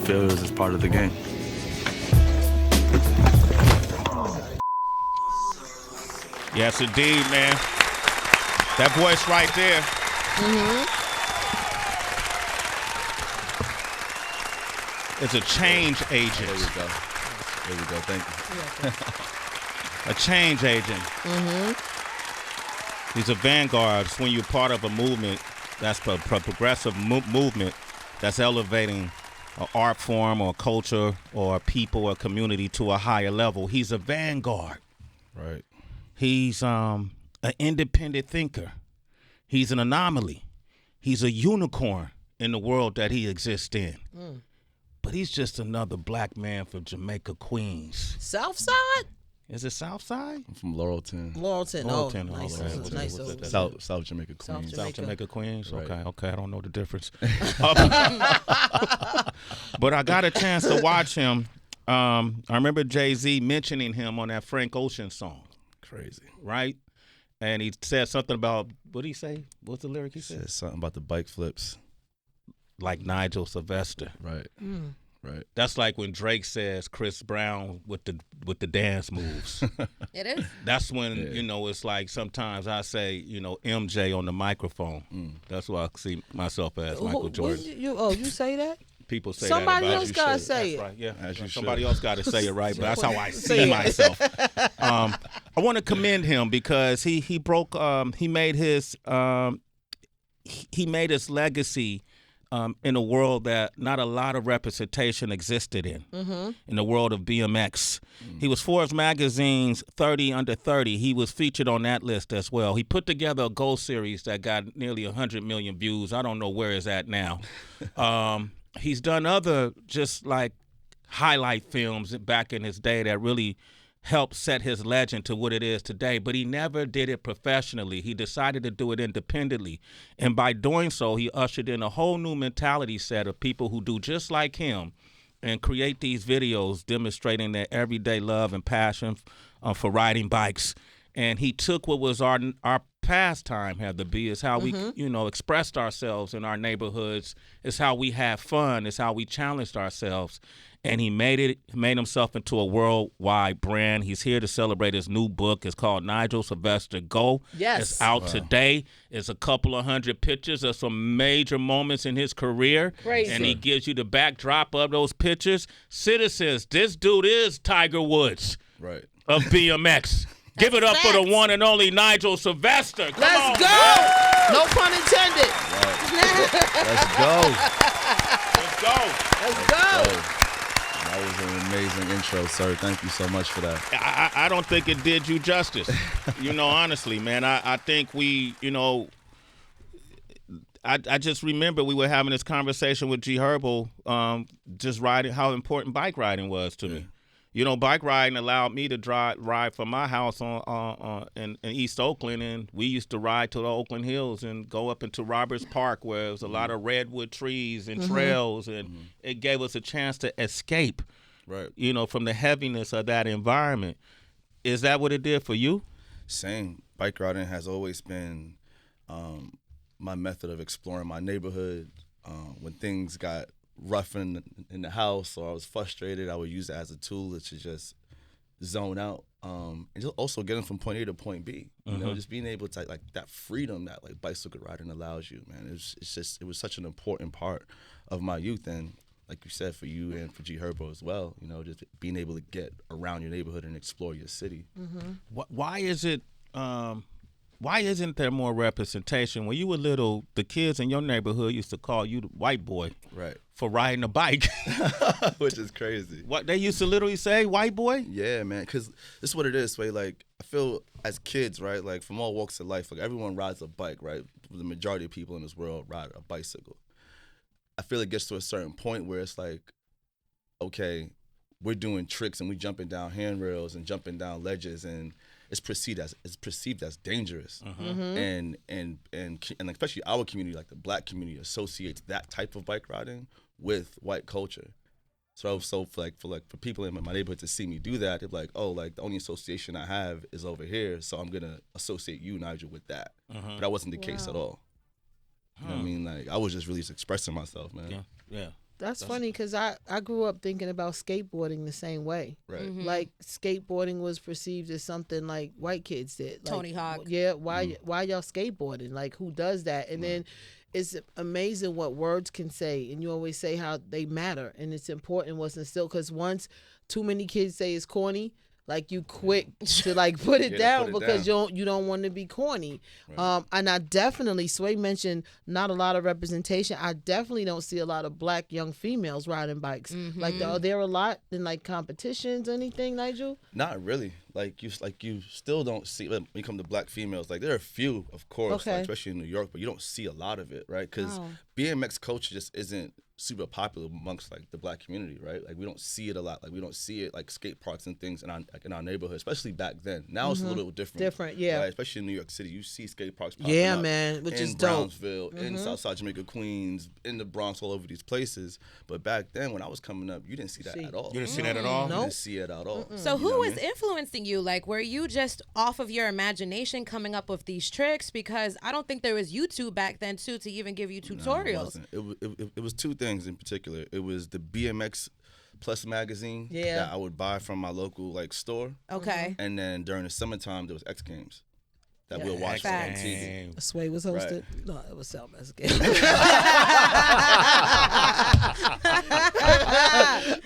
failures is part of the game. Yes, indeed, man. That voice right there. It's a change agent. There we go. There we go. Thank you. A change agent. He's a vanguard. It's when you're part of a movement that's a progressive movement that's elevating an art form or culture or people or community to a higher level. He's a vanguard. Right. He's an independent thinker. He's an anomaly. He's a unicorn in the world that he exists in. But he's just another black man from Jamaica, Queens. South Side? Is it South Side? I'm from Laurelton. Laurelton. Laurelton. Oh, nice. Okay. Nice. South Jamaica, Queens. South Jamaica, Queens? Right. Okay, I don't know the difference. But I got a chance to watch him. I remember Jay-Z mentioning him on that Frank Ocean song. Crazy. Right? And he said something about, what did he say? What's the lyric he said? Something about the bike flips. Like Nigel Sylvester. Right. Right. That's like when Drake says Chris Brown with the dance moves. It is. That's when, it's like sometimes I say, MJ on the microphone. That's what I see myself as, Michael Jordan. You say that? People say somebody that about else you. Gotta say it. Right. Yeah, as you somebody should. else got to say it right, but that's how I see myself. I want to commend him because he broke. He made his legacy in a world that not a lot of representation existed in. In the world of BMX, he was Forbes magazine's 30 under 30. He was featured on that list as well. He put together a Go series that got nearly 100 million views. I don't know where it's at now. He's done other just like highlight films back in his day that really helped set his legend to what it is today, but he never did it professionally. He decided to do it independently. And by doing so, he ushered in a whole new mentality set of people who do just like him and create these videos demonstrating their everyday love and passion for riding bikes. And he took what was our pastime had to be, is how we, expressed ourselves in our neighborhoods. It's how we had fun. It's how we challenged ourselves. And he made himself into a worldwide brand. He's here to celebrate his new book. It's called Nigel Sylvester Go. Yes. It's out today. It's a couple of hundred pictures of some major moments in his career. Crazy. And he gives you the backdrop of those pictures. Citizens, this dude is Tiger Woods Right. of BMX. Give it up for the one and only Nigel Sylvester. Come Let's on, go. No pun intended. Let's go. Let's go. Let's go. That was an amazing intro, sir. Thank you so much for that. I don't think it did you justice. Honestly, man, I think we, I just remember we were having this conversation with G Herbo, just riding, how important bike riding was to me. Bike riding allowed me to ride from my house in East Oakland, and we used to ride to the Oakland Hills and go up into Roberts Park, where there was a lot of redwood trees and trails, and it gave us a chance to escape, Right. From the heaviness of that environment. Is that what it did for you? Same. Bike riding has always been my method of exploring my neighborhood. When things got rough in the house or I was frustrated, I would use it as a tool to just zone out. And just also getting from point A to point B. Just being able to like that freedom that like bicycle riding allows you, man. It was such an important part of my youth, and like you said, for you and for G Herbo as well. Just being able to get around your neighborhood and explore your city. Why is it? Why isn't there more representation? When you were little, the kids in your neighborhood used to call you the white boy, Right. for riding a bike. Which is crazy. What they used to literally say, white boy? Yeah, man, because this is what it is, Sway. Like, I feel as kids, right, like from all walks of life, like everyone rides a bike, right? The majority of people in this world ride a bicycle. I feel it gets to a certain point where it's like, okay, we're doing tricks and we jumping down handrails and jumping down ledges, and it's perceived as dangerous. And especially our community, like the black community, associates that type of bike riding with white culture. So for people in my neighborhood to see me do that, they're like, oh, like the only association I have is over here, so I'm gonna associate you, Nigel, with that. But that wasn't the case at all. You know what I mean? Like, I was just really expressing myself, man. Yeah. That's funny because I grew up thinking about skateboarding the same way. Right. Mm-hmm. Like skateboarding was perceived as something like white kids did. Like, Tony Hawk. Yeah, why y'all skateboarding? Like who does that? And then it's amazing what words can say. And you always say how they matter and it's important what's instilled. Because once too many kids say it's corny, like you quick to like put it down because you don't want to be corny. Right. And I definitely, Sway mentioned not a lot of representation. I definitely don't see a lot of black young females riding bikes. Mm-hmm. Like are there a lot in like competitions, anything, Nigel? Not really. Like you still don't see when you come to black females. Like there are a few, of course, like, especially in New York, but you don't see a lot of it, right? Because BMX culture just isn't super popular amongst like the black community, right? Like we don't see it a lot. Like we don't see it like skate parks and things in our neighborhood, especially back then. Now it's a little different. Different, yeah. Right? Especially in New York City, you see skate parks popping Yeah, up man, which in is dope. Brownsville, in Southside Jamaica, Queens, in the Bronx, all over these places. But back then, when I was coming up, you didn't see that at all. You didn't see that at all? You didn't see it at all. So You know who what I was mean? influencing you? Like, were you just off of your imagination coming up with these tricks? Because I don't think there was YouTube back then, too, to even give you No, tutorials. it was two things in particular. It was the BMX Plus magazine that I would buy from my local like store. Okay. And then during the summertime, there was X Games that we'll watch on Facts. TV. Sway was hosted. No, it was Sal Mesquite.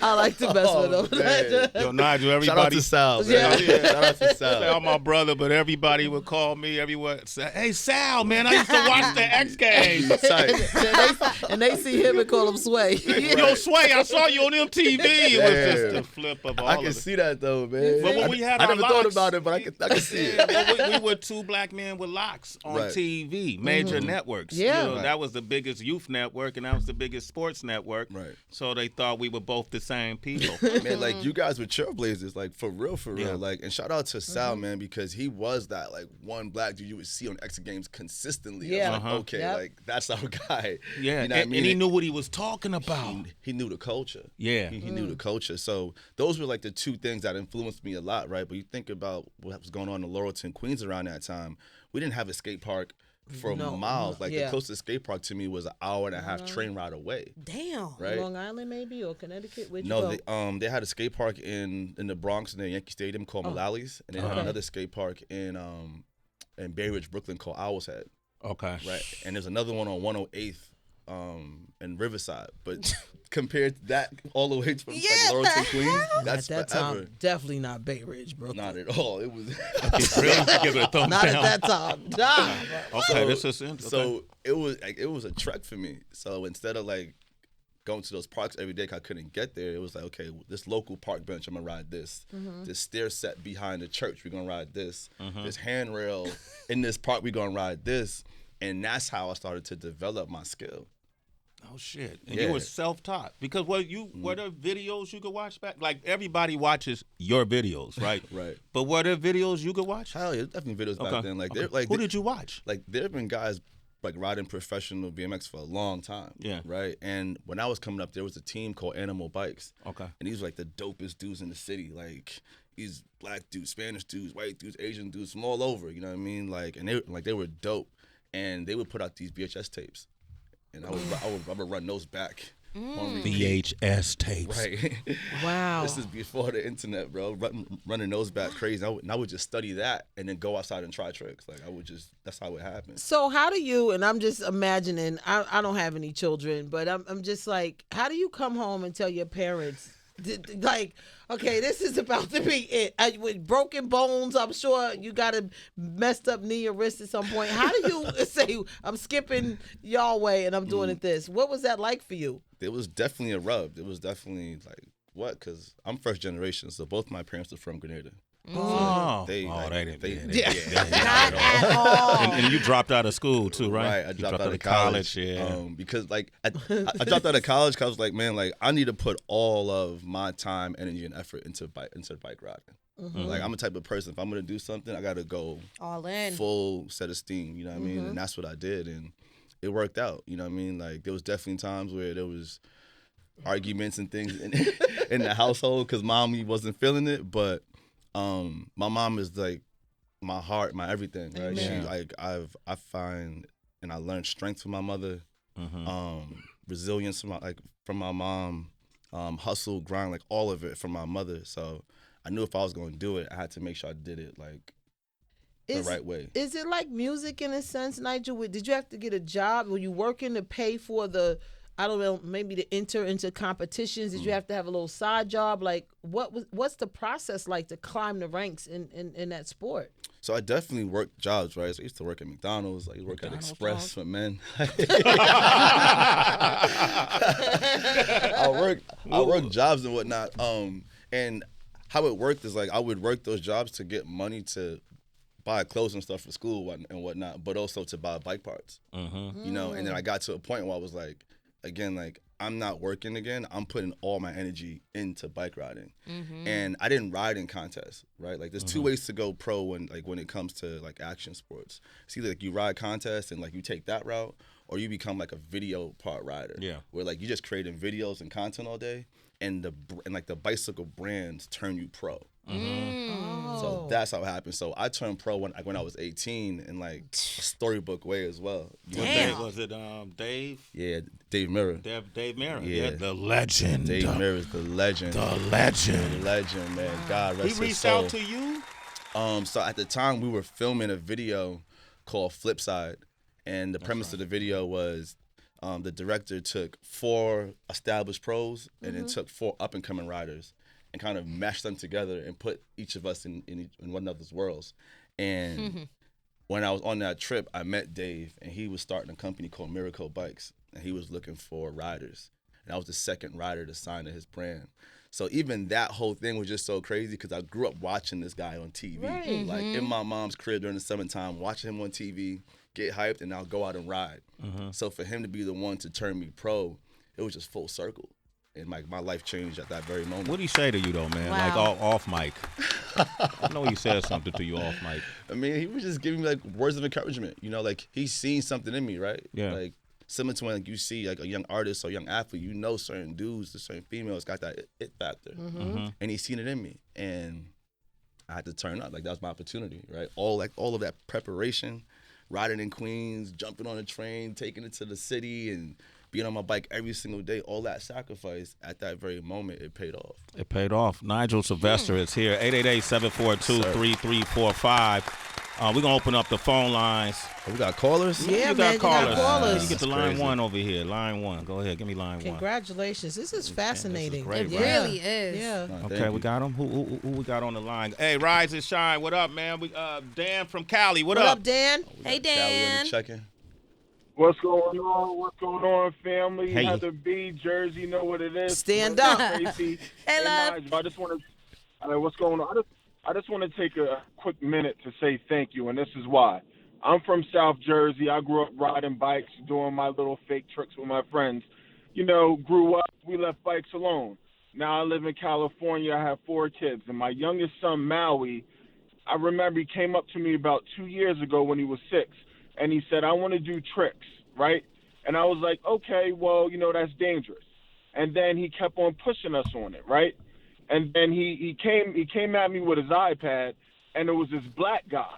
I like to mess with him. man. Yo, Nigel, everybody. Shout out to Sal. Man. Shout out to Sal. Sal, my brother, but everybody would call me. Everyone say, "Hey, Sal, man, I used to watch the X Games." and they see him and call him Sway. Yo, Sway, I saw you on MTV. It was just a flip of all I of can it. see that though, man. But when we had I our never thought locks- about it, but I can see it. Yeah, we were two black men with locks on Right. TV, major networks. Yeah. You know, Right. that was the biggest youth network, and that was the biggest sports network. Right. So they thought we were both the same people. Man, like you guys were trailblazers, like for real. Yeah. Like, and shout out to Sal, man, because he was that like one black dude you would see on X Games consistently. Yeah. I was like, okay, Yep. like that's our guy. Yeah, You know what I and mean? he knew what he was talking about. He knew the culture. Yeah. He knew the culture. So those were like the two things that influenced me a lot, right? But you think about what was going on in Laurelton, Queens around that time. We didn't have a skate park for miles. Like the closest skate park to me was an hour and a half train ride away. Damn. Right? Long Island maybe or Connecticut? Where'd you No, go? they had a skate park in the Bronx near Yankee Stadium called Malali's, and they had another skate park in Bay Ridge, Brooklyn called Owl's Head. Okay. Right, and there's another one on 108th in Riverside, but compared to that all the way from like Laurelton, Queens, that's At that forever. time, definitely not Bay Ridge, bro. Not at all. It was Really? Give it a thumbs Not down. at that time. Nah. Okay, this is interesting. so it was a trek for me. So instead of like going to those parks every day 'cause I couldn't get there, it was like, okay, this local park bench, I'm gonna ride this. This stair set behind the church, we're gonna ride this. This handrail in this park, we're gonna ride this. And that's how I started to develop my skill. Oh shit! And Yeah. you were self-taught because were there videos you could watch back? Like everybody watches your videos, right? Right. But were there videos you could watch? Hell yeah, definitely videos back then. Like, Okay. they're like, Who did you watch? like there have been guys like riding professional BMX for a long time. Yeah. Right. And when I was coming up, there was a team called Animal Bikes. Okay. And these were like the dopest dudes in the city. Like these black dudes, Spanish dudes, white dudes, Asian dudes from all over. You know what I mean? Like, and they were dope. And they would put out these VHS tapes, and I would run those back on repeat. VHS tapes. Right. Wow. This is before the internet, bro. Running those back crazy. And I would just study that and then go outside and try tricks. Like that's how it happened. So how do you, and I'm just imagining, I don't have any children, but I'm just like, how do you come home and tell your parents, like, okay, this is about to be it. With broken bones, I'm sure you got a messed up knee or wrist at some point. How do you say, I'm skipping y'all way and I'm doing it this? What was that like for you? It was definitely a rub. It was definitely like, what? Because I'm first generation, so both my parents are from Grenada. Oh, They didn't. Not at all. And you dropped out of school too, right? Right, I You dropped out of college. Yeah. Because like I dropped out of college because I was like, man, like I need to put all of my time, energy, and effort into bike riding. Like I'm the type of person, if I'm gonna do something, I gotta go All in. full set of steam. You know what I mean? And that's what I did, and it worked out. You know what I mean? Like there was definitely times where there was arguments and things in the household because mommy wasn't feeling it, but my mom is like my heart, my everything, right? Amen. She like I find and I learned strength from my mother. resilience from my mom, hustle, grind, like all of it from my mother. So I knew if I was going to do it, I had to make sure I did it like the right way. Is it like music in a sense, Nigel? Did you have to get a job? Were you working to pay for the, I don't know, maybe to enter into competitions? Did you have to have a little side job? Like, what's the process like to climb the ranks in that sport? So I definitely worked jobs, right? So I used to work at McDonald's, like work at Express for men. I worked jobs and whatnot. And how it worked is like I would work those jobs to get money to buy clothes and stuff for school and whatnot, but also to buy bike parts. You know, and then I got to a point where I was like, again, like I'm not working again. I'm putting all my energy into bike riding, and I didn't ride in contests, right? Like there's two ways to go pro when it comes to like action sports. It's either like you ride contests and like you take that route, or you become like a video part rider. Yeah, where like you just creating videos and content all day, and the bicycle brands turn you pro. So that's how it happened. So I turned pro when I was 18 in like a storybook way as well. What was it? Dave? Yeah, Dave Mirra. Dave Mirra. Yeah, the legend. Dave Mirra's the legend. The legend. The legend, man. God rest his soul. He reached out to you? So at the time we were filming a video called Flipside, and the premise of the video was the director took 4 established pros and then took 4 up and coming riders and kind of mashed them together and put each of us in one another's worlds. And when I was on that trip, I met Dave, and he was starting a company called Miracle Bikes, and he was looking for riders. And I was the second rider to sign to his brand. So even that whole thing was just so crazy because I grew up watching this guy on TV. Right. Like in my mom's crib during the summertime, watching him on TV, get hyped, and I'll go out and ride. So for him to be the one to turn me pro, it was just full circle. And my life changed at that very moment. What did he say to you, though, man? Like off mic. I know he said something to you off mic. I mean, he was just giving me like words of encouragement. You know, like he's seen something in me, right? Yeah. Like similar to when like you see like a young artist or young athlete, you know certain dudes, certain females got that it factor, and he's seen it in me, and I had to turn up. Like that was my opportunity, right? All of that preparation, riding in Queens, jumping on a train, taking it to the city, and being on my bike every single day, all that sacrifice at that very moment, it paid off. It paid off. Nigel Sylvester is here, 888-742-3345. We're going to open up the phone lines. Oh, we got callers? Yeah, you man, got callers. You get to line 1 over here. Line 1. Go ahead, give me line 1. Congratulations. This is fascinating. This is great, It really is. Yeah. Okay, we got him. Who we got on the line? Hey, Rise and Shine. What up, man? We Dan from Cali. What up? What up, Dan? Hey, Dan. Cali on the check-in. What's going on? What's going on, family? Hey. Heather B, Jersey, you know what it is. Stand up. Tracy. Hey, love. Nigel, I just want to. What's going on? I just want to take a quick minute to say thank you, and this is why. I'm from South Jersey. I grew up riding bikes, doing my little fake tricks with my friends. You know, grew up, we left bikes alone. Now I live in California. I have 4 kids, and my youngest son, Maui, I remember he came up to me about 2 years ago when he was 6. And he said, I want to do tricks, right? And I was like, okay, well, you know, that's dangerous. And then he kept on pushing us on it, right? And then he came at me with his iPad, and it was this black guy.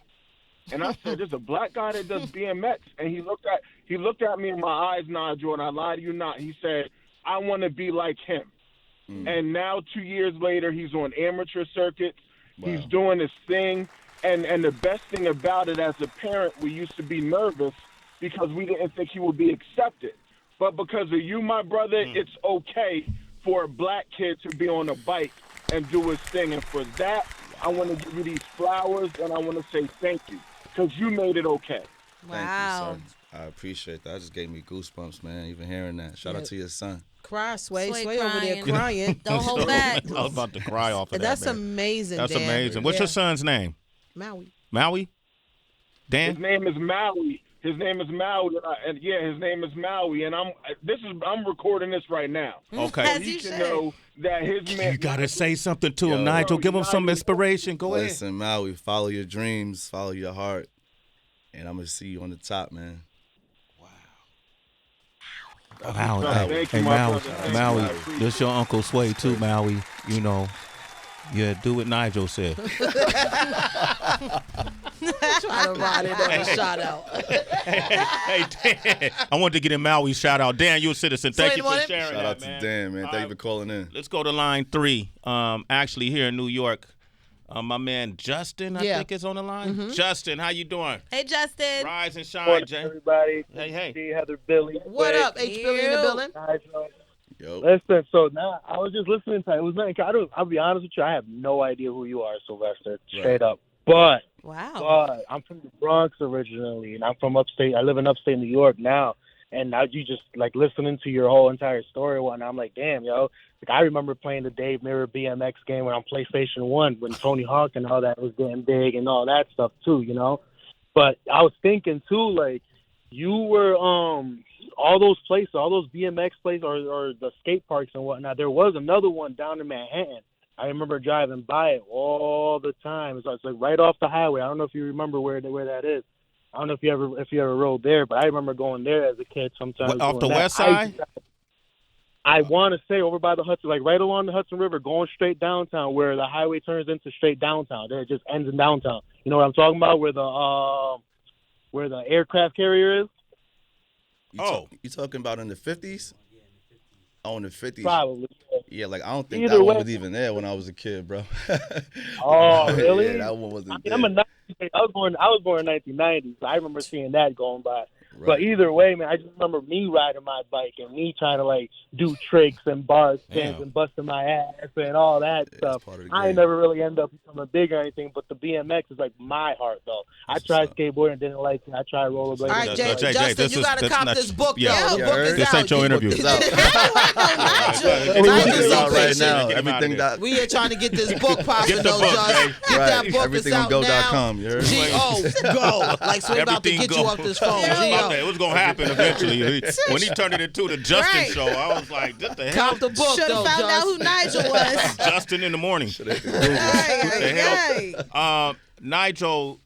And I said, there's a black guy that does BMX. And he looked at me in my eyes, Nigel, and I lie to you not. He said, I want to be like him. And now 2 years later, he's on amateur circuits. Wow. He's doing his thing. And the best thing about it, as a parent, we used to be nervous because we didn't think he would be accepted. But because of you, my brother, it's okay for a black kid to be on a bike and do his thing. And for that, I want to give you these flowers, and I want to say thank you because you made it okay. Wow. Thank you, son. I appreciate that. That just gave me goosebumps, man, even hearing that. Shout out to your son. Cry, Sway. Sway Sway over there crying. crying. Don't hold back. I was about to cry off of that. That's man. amazing, That's Dan. amazing. What's your son's name? Maui. Maui? Dan? His name is Maui. His name is Maui, and his name is Maui. And I'm recording this right now. Okay. As So you you can should. know that his man. You got to say something to him, Yo. Nigel. Give him some inspiration. Go ahead. Listen, Maui, follow your dreams, follow your heart, and I'm going to see you on the top, man. Maui, Thank hey, you, my Maui, brother. Maui, Thank you. this your Uncle Sway too, Maui. You know, yeah, do what Nigel said. Try to ride it on a shout out. Hey, Dan. I wanted to get in Maui shout out. Dan, you're a citizen. Thank you for sharing Shout out that, man. to Dan, man. Thank you for calling in. Let's go to line 3. Actually, here in New York, my man Justin, I think, is on the line. Justin, how you doing? Hey, Justin. Rise and shine, Morning, Jay. everybody. Hey. D, Heather, Billy. What up, H. Billy in the building? Yo. Listen, so now I was just listening to it. It was nice. I'll be honest with you, I have no idea who you are, Sylvester, straight up. But I'm from the Bronx originally, and I'm from upstate. I live in upstate New York now. And now you just, like, listening to your whole entire story and whatnot, I'm like, damn, yo. Like, I remember playing the Dave Mirra BMX game on PlayStation 1 when Tony Hawk and all that was getting big and all that stuff, too, you know? But I was thinking, too, like, you were all those places, all those BMX places or the skate parks and whatnot, there was another one down in Manhattan. I remember driving by it all the time. It's like right off the highway. I don't know if you remember where that is. I don't know if you ever rode there, but I remember going there as a kid sometimes. Off the west side? I want to say over by the Hudson, like right along the Hudson River, going straight downtown, where the highway turns into straight downtown. Then it just ends in downtown. You know what I'm talking about? Where the aircraft carrier is. You talking about in the 50s? Oh, in the 50s. Probably. Yeah, like I don't think Either that way. one was even there when I was a kid, bro. Oh, really? Yeah, that one wasn't there. I'm a 90s. I was born in 1990, so I remember seeing that going by. Right. But either way, man, I just remember me riding my bike and me trying to like do tricks and bar spins and busting my ass and all that stuff. Part of the I ain't game. never really end up becoming big or anything, but the BMX is like my heart though. I tried skateboarding, didn't like it. I tried rollerblading. All right, Jay, Justin, you got to cop this book, though. Yeah. The book is This out. ain't your interview. It's out. Nigel's It's out so right patient. now. Get him out of Everything there. that. We here trying to get this book popping, Get the though, book, Just. Jay. Get that book. Everything It's on out go.com. now. You heard? G-O, go. Like, so we about to Everything get you go. off this phone. It was going to happen eventually. When he turned it into the Justin Right. show, I was like, what the hell? Cop the book, Should though, have found out Just. who Nigel was. Justin in the morning. Nigel,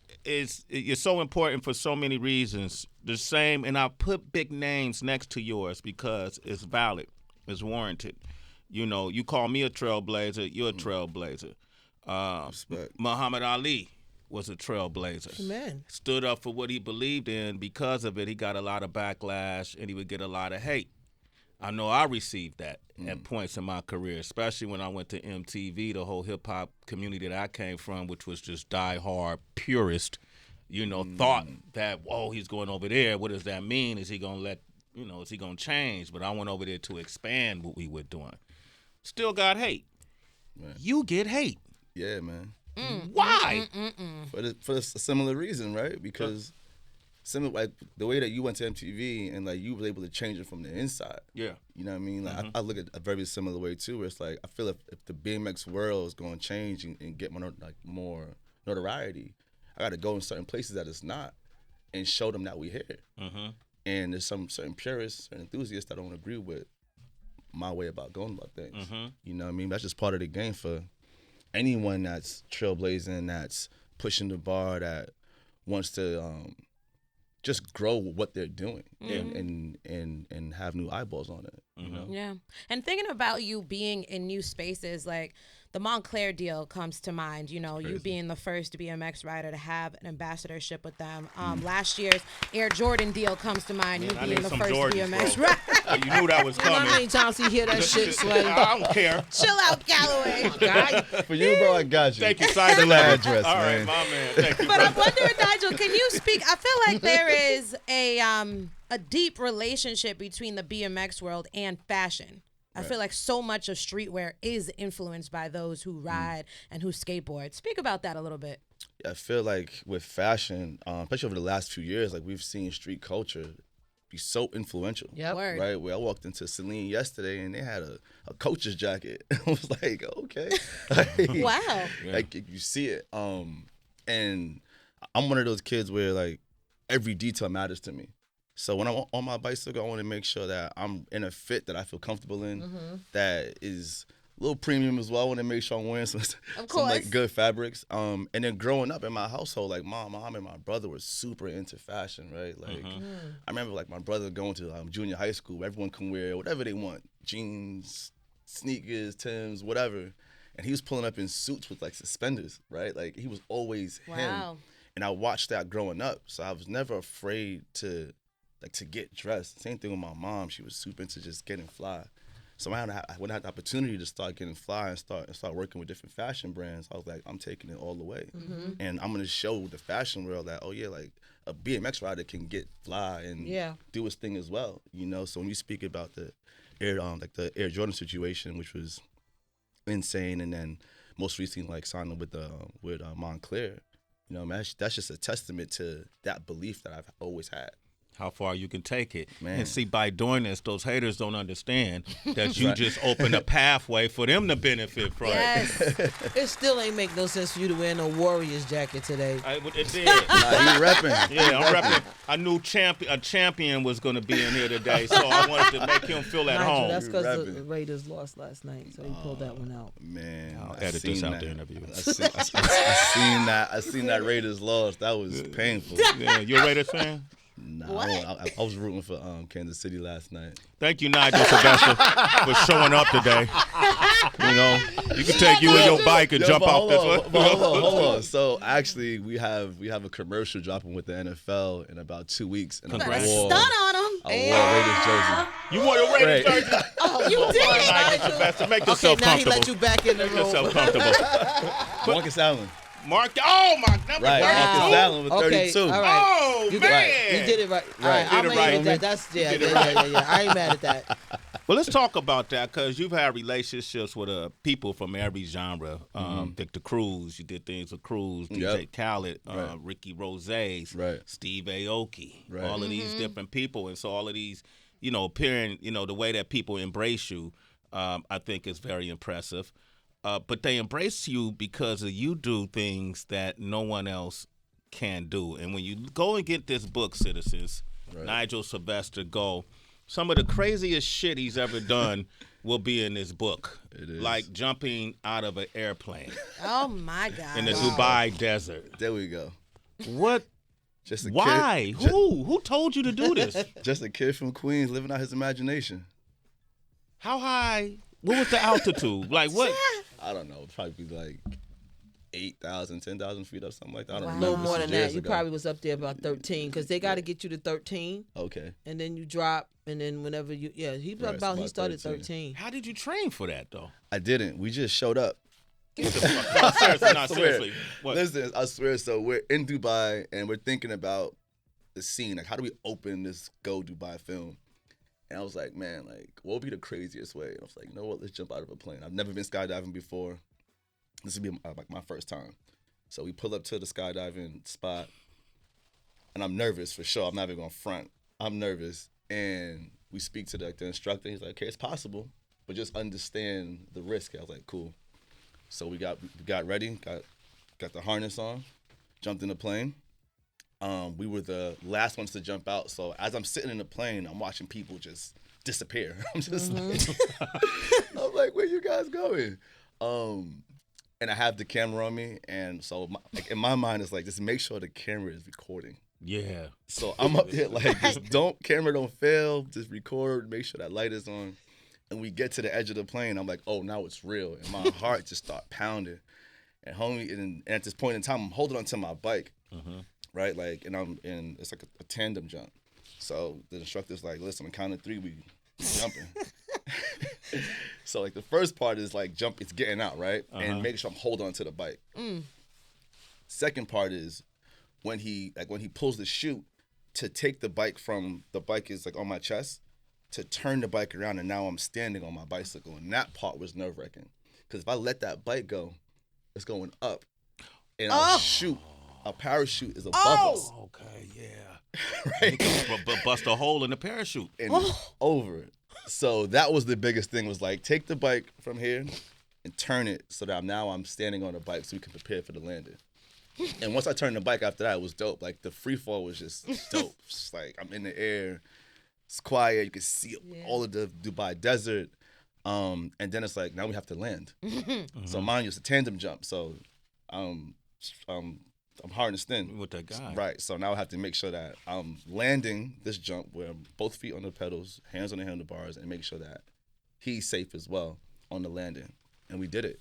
you're so important for so many reasons. The same, and I put big names next to yours because it's valid, it's warranted. You know, you call me a trailblazer, you're a trailblazer. Muhammad Ali was a trailblazer. Amen. Stood up for what he believed in. Because of it, he got a lot of backlash and he would get a lot of hate. I know I received that at points in my career, especially when I went to MTV, the whole hip-hop community that I came from, which was just die-hard purist, thought that, whoa, he's going over there. What does that mean? Is he going to is he going to change? But I went over there to expand what we were doing. Still got hate. Man. You get hate. Yeah, man. Why? For a similar reason, right? Because similar, like the way that you went to MTV and like you were able to change it from the inside. Yeah. You know what I mean? Like I look at a very similar way too. Where it's like I feel if the BMX world is going to change and get more notoriety, I got to go in certain places that it's not and show them that we here. And there's some certain purists and enthusiasts that don't agree with my way about going about things. You know what I mean? That's just part of the game for anyone that's trailblazing, that's pushing the bar, that wants to just grow what they're doing and have new eyeballs on it. You know? Yeah. And thinking about you being in new spaces, like the Montclair deal comes to mind, you being the first BMX rider to have an ambassadorship with them. Last year's Air Jordan deal comes to mind, you being the first Jordans, BMX bro. rider. You knew that was You know coming. how many times he hear that shit, Sway? I don't care. Chill out, Callaway. For you, bro, I got you. Thank you, Simon. Send the address, All man. right, my man. Thank you, But I'm brother. wondering, Nigel, can you speak? I feel like there is a deep relationship between the BMX world and fashion. I feel like so much of streetwear is influenced by those who ride and who skateboard. Speak about that a little bit. I feel like with fashion, especially over the last few years, like we've seen street culture be so influential. Yep. Word. Right, where I walked into Celine yesterday and they had a coach's jacket. I was like, okay. Wow. Like you see it. And I'm one of those kids where like every detail matters to me. So when I'm on my bicycle, I want to make sure that I'm in a fit that I feel comfortable in, that is a little premium as well. I want to make sure I'm wearing some like good fabrics. And then growing up in my household, like my mom and my brother were super into fashion, right? Like I remember like my brother going to junior high school. Everyone can wear whatever they want, jeans, sneakers, Timbs, whatever. And he was pulling up in suits with like suspenders, right? Like he was always him. And I watched that growing up, so I was never afraid to get dressed. Same thing with my mom; she was super into just getting fly. So when I had the opportunity to start getting fly and start working with different fashion brands, I was like, I'm taking it all the way, and I'm gonna show the fashion world that like a BMX rider can get fly and do his thing as well. So when you speak about the Air Jordan situation, which was insane, and then most recently signing with Montclair. Man, that's just a testament to that belief that I've always had. How far you can take it. Man. And see, by doing this, those haters don't understand that you just open a pathway for them to benefit from. Yes. It still ain't make no sense for you to wear no Warriors jacket today. It did. He repping. Yeah, I'm repping. I knew a champion was going to be in here today, so I wanted to make him feel at Nigel, home. that's because the Raiders lost last night, so he pulled that one out. Man, I'll edit this out the interview. I seen that Raiders loss. That was painful. Yeah, you a Raiders fan? Nah, I was rooting for Kansas City last night. Thank you, Nigel Sylvester, for showing up today. You can take you and your bike and jump off this one. Hold on. So actually, we have a commercial dropping with the NFL in about 2 weeks, and Stun on him. I wore a Raiders jersey. You wore your Raiders jersey? Oh, you did, Nigel Sylvester, make yourself now he comfortable. let you back in the Make room. yourself comfortable. Marcus Allen. Number Right, 32. Marcus Allen with 32. All right. Oh, You man. You did it right. Right. All right, Did I'm it gonna right. hit that. That's yeah. I ain't mad at that. Well, let's talk about that because you've had relationships with people from every genre. Victor Cruz, you did things with Cruz, DJ Khaled, Ricky Rose, Steve Aoki, all of these different people. And so all of these, appearing, the way that people embrace you, I think is very impressive. But they embrace you because you do things that no one else can do. And when you go and get this book, citizens, Nigel Sylvester, go. Some of the craziest shit he's ever done will be in this book. It is. Like jumping out of an airplane Oh my God. in the Dubai desert. There we go. What? Just a Why? Kid, Who told you to do this? Just a kid from Queens living out his imagination. How high? What was the altitude? Like what? I don't know. Probably like 8,000, 10,000 feet or something like that. I don't No remember. more This than was years that. You ago. probably was up there about 13 because they got to get you to 13, Okay. and then you drop, and then whenever you he Right, it's he about started 13. 13. How did you train for that though? I didn't. We just showed up. Seriously, not I swear. seriously. What? Listen, I swear. So we're in Dubai and we're thinking about the scene. Like, how do we open this Go Dubai film? And I was like, man, like, what would be the craziest way? And I was like, you know what? Let's jump out of a plane. I've never been skydiving before. This would be like my first time. So we pull up to the skydiving spot, and I'm nervous for sure. I'm not even gonna front. I'm nervous, and we speak to the instructor. He's like, okay, it's possible, but just understand the risk. I was like, cool. So we got ready, got the harness on, jumped in the plane. We were the last ones to jump out. So as I'm sitting in the plane, I'm watching people just disappear. I'm just I'm like, where you guys going? And I have the camera on me, and so in my mind, it's like, just make sure the camera is recording. Yeah. So I'm up there like, just camera don't fail, just record, make sure that light is on. And we get to the edge of the plane, I'm like, oh, now it's real. And my heart just start pounding. And homie, and at this point in time, I'm holding onto my bike, right? Like, and it's like a tandem jump. So the instructor's like, listen, on count of 3, we jumping. So like the first part is like jump, it's getting out, right? And make sure I'm holding on to the bike. Second part is when he pulls the chute to take the bike from, the bike is like on my chest, to turn the bike around, and now I'm standing on my bicycle. And that part was nerve-wracking. Because if I let that bike go, it's going up. And I'll shoot. A parachute is above us. Okay, yeah. Right? But bust a hole in the parachute. And over it. So that was the biggest thing, was like, take the bike from here and turn it so that now I'm standing on the bike so we can prepare for the landing. And once I turned the bike after that, it was dope. Like, the free fall was just dope. Just like, I'm in the air. It's quiet. You can see all of the Dubai desert. And then it's like, now we have to land. So mind you, it's a tandem jump. So I'm harnessed in. With that guy. Right. So now I have to make sure that I'm landing this jump where I'm both feet on the pedals, hands on the handlebars, and make sure that he's safe as well on the landing. And we did it.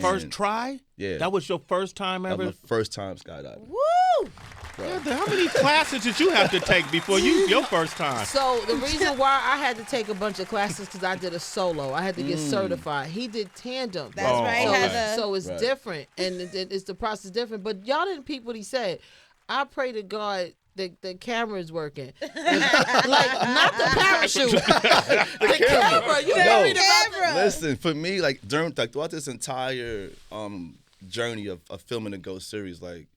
First try? Yeah. That was your first time ever? That was my first time skydiving. Woo! Yeah, how many classes did you have to take before your first time? So the reason why I had to take a bunch of classes because I did a solo. I had to get certified. He did tandem. That's right. Okay. So it's different, and it's the process different. But y'all didn't peep what he said. I pray to God the camera is working. Like, not the parachute. the camera. You worried about the Listen, for me, like throughout this entire journey of filming the Ghost series, like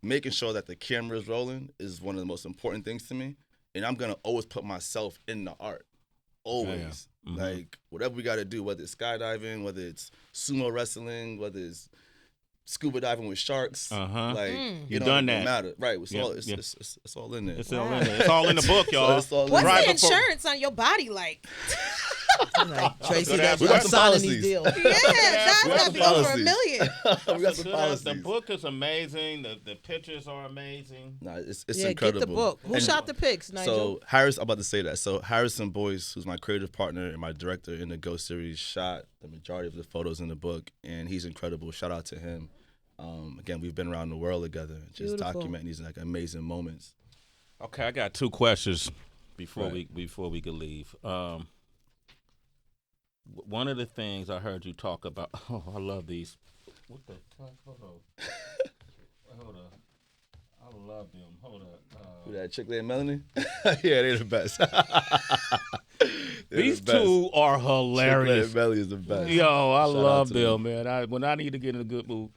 making sure that the camera is rolling is one of the most important things to me. And I'm gonna always put myself in the art. Always. Yeah. Mm-hmm. Like whatever we gotta do, whether it's skydiving, whether it's sumo wrestling, whether it's scuba diving with sharks. Like you done that. Matter. Right. It's all in there. It's all in there. It's all in the book, y'all. So What's the insurance on your body like? Like, Tracy, that's we got I'm some signing policies. these deals. Yeah, that's got to be over $1 million. We got some policies. The book is amazing. The pictures are amazing. Nah, it's Yeah, incredible. get the book. Who shot the pics, Nigel? So I'm about to say that. So Harrison Boyce, who's my creative partner and my director in the Ghost series, shot the majority of the photos in the book, and he's incredible. Shout out to him. Again, we've been around the world together, just documenting these like amazing moments. Okay, I got 2 questions before we could leave. One of the things I heard you talk about. Oh, I love these. What the fuck? Hold on. I love them. Hold up. Who that? Chick-fil-A and Melanie? Yeah, they're the best. These 2 are hilarious. Chick-fil-A and Melanie is the best. Yo, I love them, man. When I need to get in a good mood.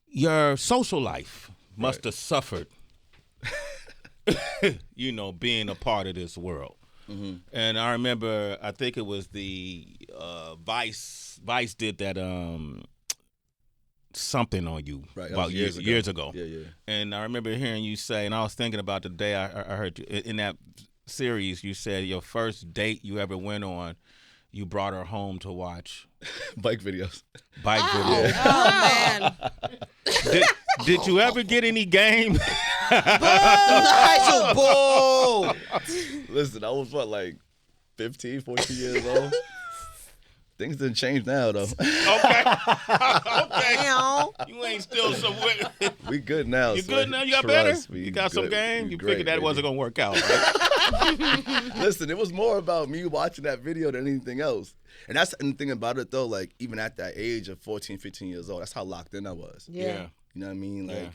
Your social life must have suffered, being a part of this world. Mm-hmm. And I remember, I think it was the Vice did that something on you about years ago. Yeah. And I remember hearing you say, and I was thinking about the day I heard you in that series. You said your first date you ever went on, you brought her home to watch bike videos. Videos. Oh man! Did you ever get any game? Nigel, boo! Listen, I was like 15, 14 years old. Things didn't change now though. Okay. You ain't still somewhere. We good now. You good now? You got better? You got some game? You figured that wasn't gonna work out, right? Listen, it was more about me watching that video than anything else. And that's the thing about it though, like even at that age of 14, 15 years old, that's how locked in I was. Yeah. You know what I mean? Like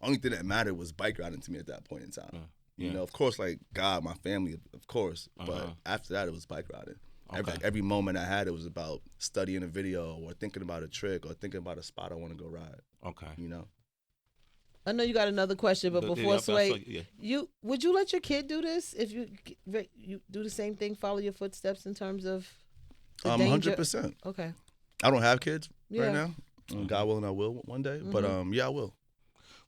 only thing that mattered was bike riding to me at that point in time. You know, of course, like God, my family, of course. But after that, it was bike riding. Okay. Every moment I had, it was about studying a video or thinking about a trick or thinking about a spot I want to go ride. Okay. You know? I know you got another question, but before Sway, would you let your kid do this if you do the same thing, follow your footsteps in terms of the danger? 100%. Okay. I don't have kids right now. God willing, I will one day. But I will.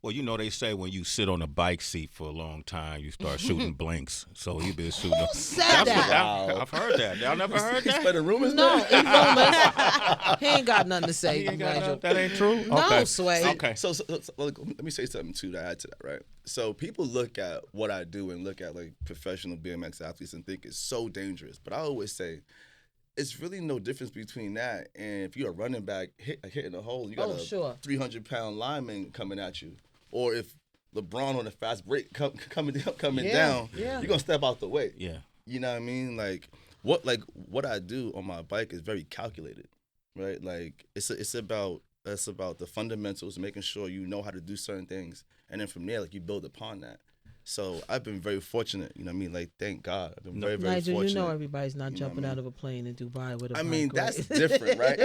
Well, they say when you sit on a bike seat for a long time, you start shooting blinks. So you've been shooting. Who said that? Wow. I've heard that. Y'all never heard that? Spreading rumors? No, it's rumors. He ain't got nothing to say. Nigel. That ain't true? No, Okay. Sway. Okay. So let me say something too to add to that, right? So people look at what I do and look at like professional BMX athletes and think it's so dangerous. But I always say, it's really no difference between that and if you're a running back hitting a hole, you got a 300-pound lineman coming at you. Or if LeBron on a fast break coming down, you're gonna step out the way. Yeah. You know what I mean? Like what I do on my bike is very calculated, right? Like it's about the fundamentals, making sure you know how to do certain things, and then from there, like you build upon that. So I've been very fortunate, you know what I mean? Like, thank God. I've been very, very Nigel, fortunate. you know everybody's not jumping out of a plane in Dubai with a bike, that's right? different, right?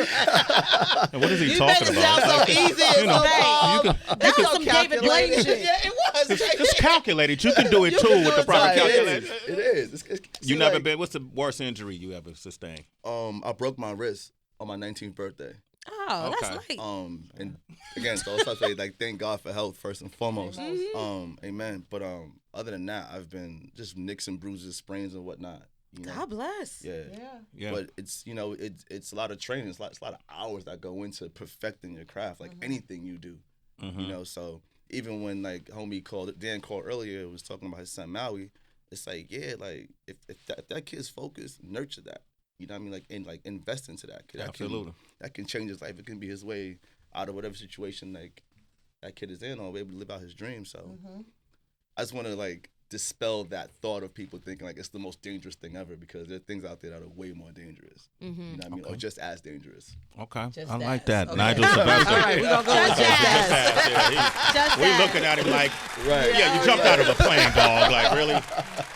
And what is he You talking made it about? sound so easy and so calm. That was some David Blaine shit. Yeah, it was. It's calculated. You can do it too with the proper calculation. It is. You never been. What's the worst injury you ever sustained? I broke my wrist on my 19th birthday. Oh, that's light. And again, so I say like thank God for health first and foremost. Amen. But other than that, I've been just nicks and bruises, sprains and whatnot. You know? God bless. Yeah. But it's it's a lot of training. It's a lot of hours that go into perfecting your craft, like anything you do. You know, so even when like Dan called earlier, was talking about his son Maui. It's like like if that kid's focused, nurture that. You know what I mean? Like invest into that kid. Absolutely. That can change his life. It can be his way out of whatever situation like that kid is in, or be able to live out his dream. So I just want to like dispel that thought of people thinking like it's the most dangerous thing ever, because there are things out there that are way more dangerous. You know what I mean? Or just as dangerous. Okay. Just I as. like that. Okay. Nigel Sylvester. All right, we're going to go with just as. We looking at him like, Right. yeah, you jumped out of a plane, dog. Like, really?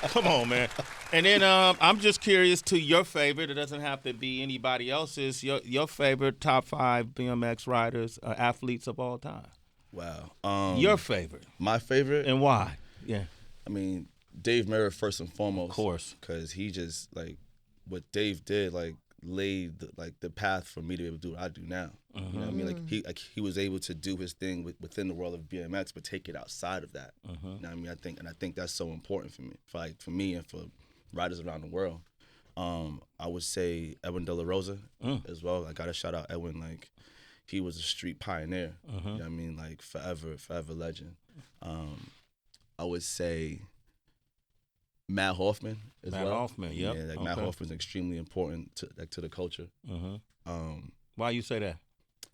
Come on, man. And then I'm just curious to your favorite. It doesn't have to be anybody else's. Your favorite top 5 BMX riders, athletes of all time. Wow. Your favorite. My favorite? And why? Yeah. I mean, Dave Mirra first and foremost. Of course. Because he just, like, what Dave did, like, laid, the path for me to be able to do what I do now. You know what I mean? Like, he was able to do his thing within the world of BMX, but take it outside of that. You know what I mean? I think that's so important for me and for riders around the world. I would say Edwin De La Rosa as well. I got to shout out Edwin. Like, he was a street pioneer. You know what I mean? Like, forever legend. I would say Matt Hoffman as well. Matt Hoffman, yep. Yeah, like Matt Hoffman's extremely important to the culture. Why you say that?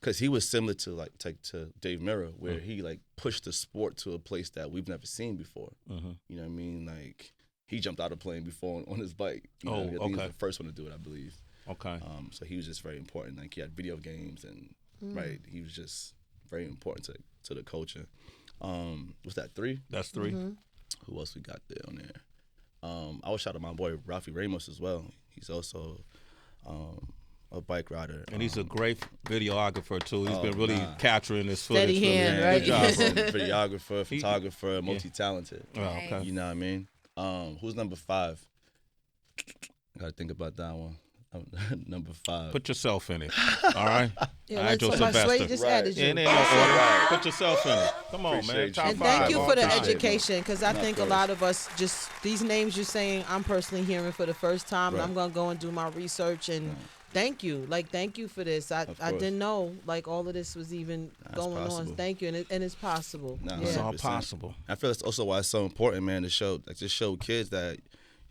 Because he was similar to to Dave Mirra, where he like pushed the sport to a place that we've never seen before. You know what I mean? Like, he jumped out of a plane before on his bike. You know, I think he was the first one to do it, I believe. Okay. So he was just very important. Like, he had video games and he was just very important to the culture. What's that, 3? That's 3. Who else we got there on there? I would shout out my boy Rafi Ramos as well. He's also a bike rider. And he's a great videographer, too. He's been really capturing this footage. Steady hand, really. right? Videographer, photographer, multi-talented. Oh, okay. You know what I mean? Who's number 5? I got to think about that one. Number 5. Put yourself in it, all right? Yeah, Nigel like somebody Sylvester. just added you. It ain't no order. Put yourself in it. Come on, Appreciate man. you. Top And 5. thank you for the all time. education, because I think a lot of us just, these names you're saying, I'm personally hearing for the first time, and I'm going to go and do my research, and thank you. Like, thank you for this. I didn't know, like, all of this was even going on. Thank you, and it's possible. It's all possible. I feel that's also why it's so important, man, to show kids that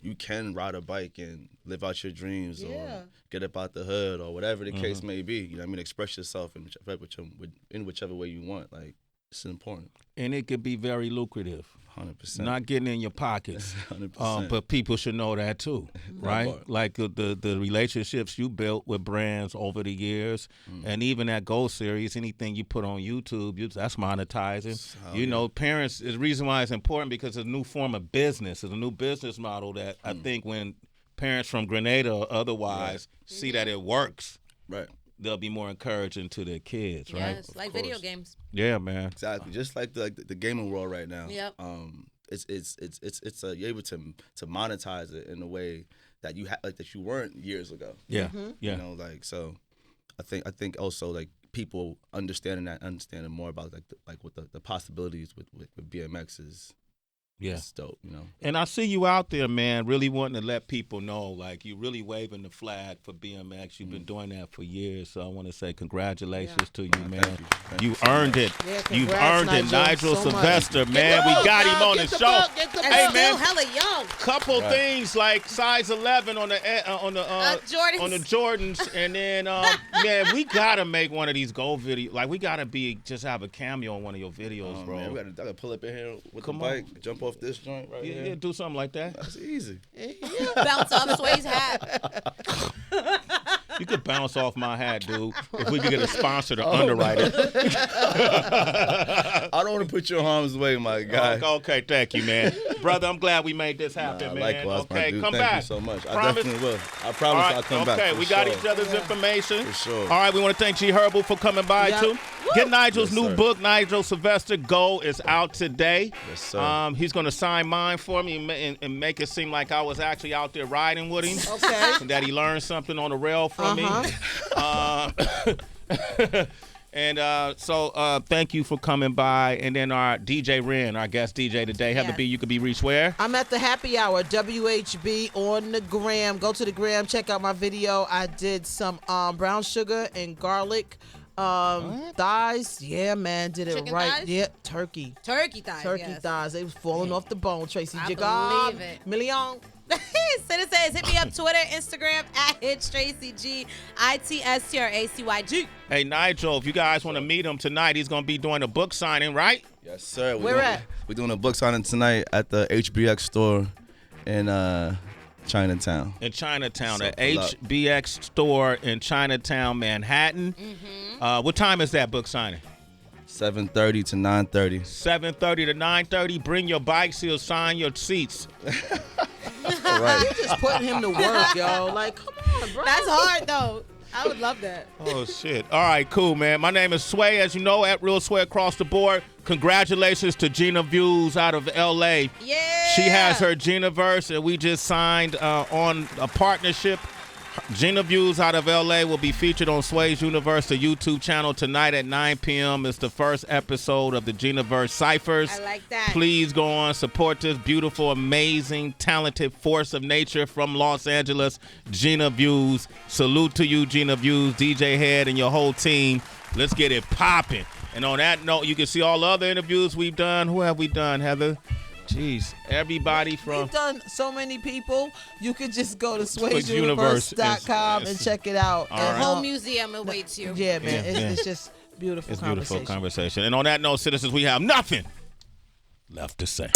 you can ride a bike and live out your dreams or get up out the hood or whatever the case may be. You know what I mean? Express yourself in whichever way you want. Like, it's important. And it could be very lucrative. 100%. Not getting in your pockets. 100%. But people should know that too, right? Like the relationships you built with brands over the years, and even that Gold Series, anything you put on YouTube, that's monetizing. You know, parents, the reason why it's important because it's a new form of business. It's a new business model that I think when parents from Grenada or otherwise see that it works, they'll be more encouraging to their kids, right? Yes, like video games. Yeah, man. Exactly. Just like the gaming world right now. Yep. It's you're able to monetize it in a way that you that you weren't years ago. Yeah. Yeah. You know, like, so I think also like people understanding more about what the possibilities with BMX is. Yeah. It's dope, you know. And I see you out there, man, really wanting to let people know, like, you really waving the flag for BMX. You've been doing that for years, so I want to say congratulations to you, man. Thank you earned it. Yeah, You've congrats, earned it, Nigel so Sylvester, man. We got him on the show. Hey, man, still hella young. Couple things like size 11 on the Jordans. on the Jordans, and then man, we gotta make one of these Go videos. Like, we gotta just have a cameo on one of your videos, bro. Man, I gotta pull up in here with Come the bike, on. jump off this joint right here. Yeah, do something like that. That's easy. Bounce off Sway's hat. You could bounce off my hat, dude. If we could get a sponsor to underwrite it. I don't want to put you in harm's way, my guy. Okay, thank you, man. Brother, I'm glad we made this happen, man. Likewise, my Okay, dude. come Thank back. you so much. I Promise? definitely will. I promise I'll come back. Okay, for we got sure. each other's information. For sure. All right, we want to thank G Herbal for coming by, too. Get Nigel's Yes, new sir. book, Nigel Sylvester Go, is out today. Yes, sir. He's going to sign mine for me and make it seem like I was actually out there riding with him. Okay. And that he learned something on the rail from me. And so thank you for coming by. And then our DJ Ren, our guest DJ today, Heather B, you could be reached where? I'm at the happy hour, WHB on the gram. Go to the gram, check out my video. I did some brown sugar and garlic thighs. Yeah, man, did it Chicken right. thighs? Yeah, turkey. Turkey thighs. Turkey thighs. They was falling off the bone, Tracy. I Jigab, believe it. Million. Citizens, hit me up. up Twitter, Instagram at HitStracyG, ITSTRACYG. Hey, Nigel, if you guys want to meet him tonight, he's going to be doing a book signing, right? Yes, sir. Where at? We're doing a book signing tonight at the HBX store in Chinatown. In Chinatown, So the pull up. HBX store in Chinatown, Manhattan. What time is that book signing? 7:30 to 9:30. 7:30 to 9:30. Bring your bikes. He'll sign your seats. All right. You just putting him to work, yo. Like, come on, bro. That's hard, though. I would love that. Oh, shit. All right, cool, man. My name is Sway, as you know, at Real Sway across the board. Congratulations to Gina Views out of L.A. Yeah. She has her Ginaverse, and we just signed on a partnership. Gina Views out of L.A. will be featured on Sway's Universe, the YouTube channel, tonight at 9 p.m. It's the first episode of the Ginaverse Cyphers. I like that. Please go on, support this beautiful, amazing, talented force of nature from Los Angeles, Gina Views. Salute to you, Gina Views, DJ Head, and your whole team. Let's get it popping. And on that note, you can see all the other interviews we've done. Who have we done, Heather? Jeez, everybody from... We've done so many people. You could just go to Universe Sway'sUniverse.com and check it out. All The right. whole museum awaits you. Yeah, man. Yeah. It's just beautiful It's conversation. beautiful conversation. And on that note, citizens, we have nothing left to say.